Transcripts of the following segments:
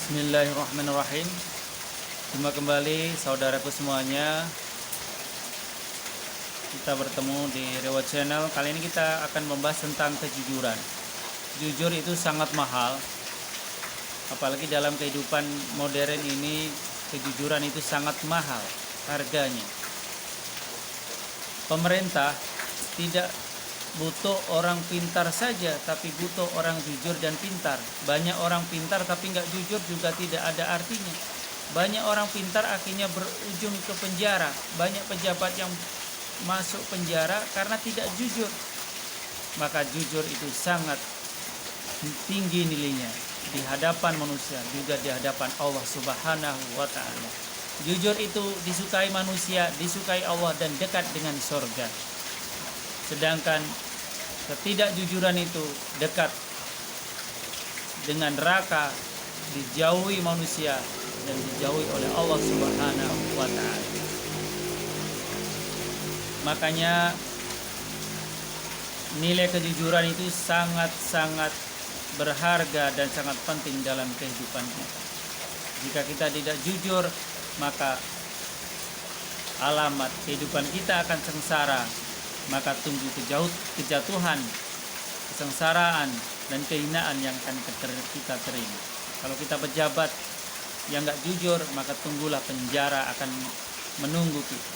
Bismillahirrahmanirrahim. Jumpa kembali saudaraku semuanya. Kita bertemu di Rewa Channel. Kali ini kita akan membahas tentang kejujuran. Jujur itu sangat mahal. Apalagi dalam kehidupan modern ini, kejujuran itu sangat mahal harganya. Pemerintah tidak butuh orang pintar saja, tapi butuh orang jujur dan pintar. Banyak orang pintar tapi nggak jujur juga tidak ada artinya. Banyak orang pintar akhirnya berujung ke penjara. Banyak pejabat yang masuk penjara karena tidak jujur. Maka jujur itu sangat tinggi nilainya di hadapan manusia, juga di hadapan Allah Subhanahu wa Ta'ala. Jujur itu disukai manusia, disukai Allah, dan dekat dengan surga. Sedangkan ketidakjujuran itu dekat dengan neraka, dijauhi manusia dan dijauhi oleh Allah Subhanahu wa Ta'ala. Makanya nilai kejujuran itu sangat-sangat berharga dan sangat penting dalam kehidupan kita. Jika kita tidak jujur, maka alamat kehidupan kita akan sengsara. Maka tunggu kejatuhan, kesengsaraan, dan kehinaan yang akan kita terima. Kalau kita pejabat yang gak jujur, maka tunggulah penjara akan menunggu kita.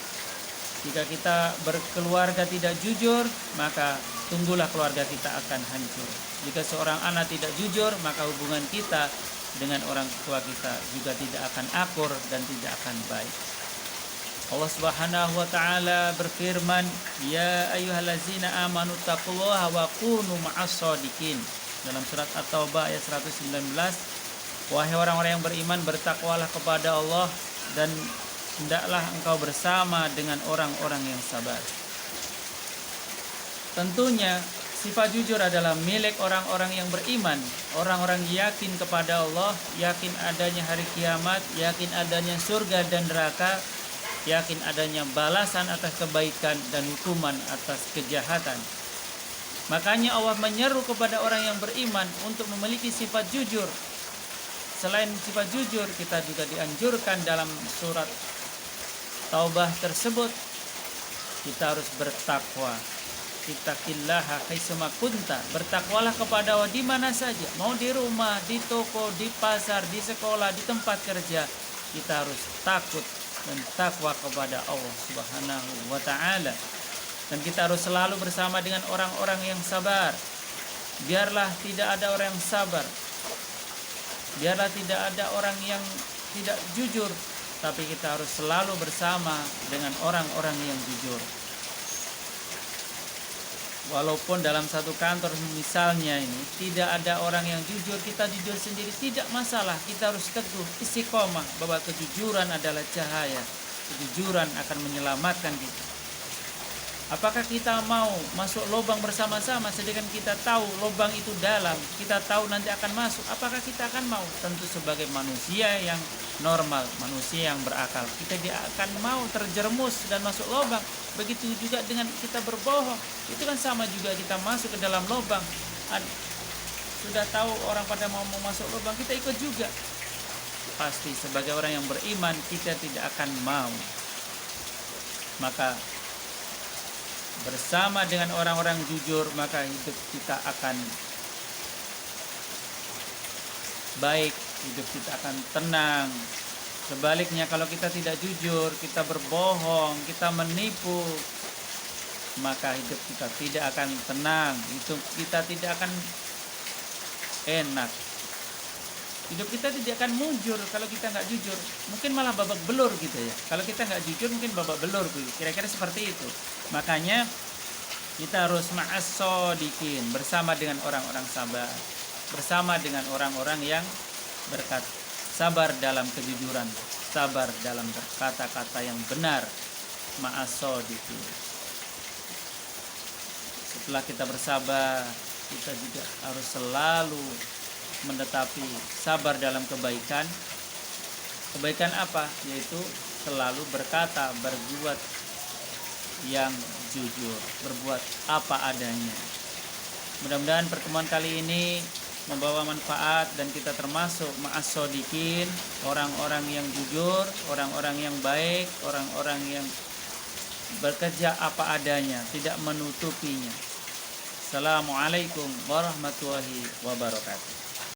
Jika kita berkeluarga tidak jujur, maka tunggulah keluarga kita akan hancur. Jika seorang anak tidak jujur, maka hubungan kita dengan orang tua kita juga tidak akan akur dan tidak akan baik. Allah Subhanahu wa Ta'ala berfirman, "Ya ayyuhallazina amanu taqullaha wa kunu ma'as-shadiqin." Dalam surat At-Taubah ayat 119, wahai orang-orang yang beriman, bertakwalah kepada Allah dan hendaklah engkau bersama dengan orang-orang yang sabar. Tentunya sifat jujur adalah milik orang-orang yang beriman. Orang-orang yakin kepada Allah, yakin adanya hari kiamat, yakin adanya surga dan neraka, yakin adanya balasan atas kebaikan dan hukuman atas kejahatan. Makanya Allah menyeru kepada orang yang beriman untuk memiliki sifat jujur. Selain sifat jujur, kita juga dianjurkan dalam surat Taubah tersebut, kita harus bertakwa. Ittaqillaha haitsuma kunta. Bertakwalah kepada Allah di mana saja, mau di rumah, di toko, di pasar, di sekolah, di tempat kerja. Kita harus takut dan takwa kepada Allah Subhanahu wa Ta'ala. Dan kita harus selalu bersama dengan orang-orang yang sabar. Biarlah tidak ada orang yang sabar, biarlah tidak ada orang yang tidak jujur, tapi kita harus selalu bersama dengan orang-orang yang jujur. Walaupun dalam satu kantor misalnya ini tidak ada orang yang jujur, kita jujur sendiri tidak masalah. Kita harus teguh istiqomah bahwa kejujuran adalah cahaya. Kejujuran akan menyelamatkan kita. Apakah kita mau masuk lubang bersama-sama sedangkan kita tahu lubang itu dalam, kita tahu nanti akan masuk? Apakah kita akan mau? Tentu sebagai manusia yang normal, manusia yang berakal, kita tidak akan mau terjerumus dan masuk lubang. Begitu juga dengan kita berbohong, itu kan sama juga kita masuk ke dalam lubang. Sudah tahu orang pada mau masuk lubang, kita ikut juga. Pasti sebagai orang yang beriman kita tidak akan mau. Maka bersama dengan orang-orang jujur, maka hidup kita akan baik, hidup kita akan tenang. Sebaliknya kalau kita tidak jujur, kita berbohong, kita menipu, maka hidup kita tidak akan tenang, hidup kita tidak akan enak, hidup kita tidak akan mujur kalau kita nggak jujur. Mungkin malah babak belur gitu ya. Kalau kita nggak jujur mungkin babak belur gitu. Kira-kira seperti itu. Makanya kita harus ma'as-shadiqin, bersama dengan orang-orang sabar, bersama dengan orang-orang yang berkata sabar dalam kejujuran, sabar dalam berkata-kata yang benar. Ma'as-shadiqin. Setelah kita bersabar, kita juga harus selalu menetapi sabar dalam kebaikan. Kebaikan apa? Yaitu selalu berkata, berbuat yang jujur, berbuat apa adanya. Mudah-mudahan pertemuan kali ini membawa manfaat, dan kita termasuk ma'as shodiqin, orang-orang yang jujur, orang-orang yang baik, orang-orang yang bekerja apa adanya, tidak menutupinya. Assalamualaikum warahmatullahi wabarakatuh.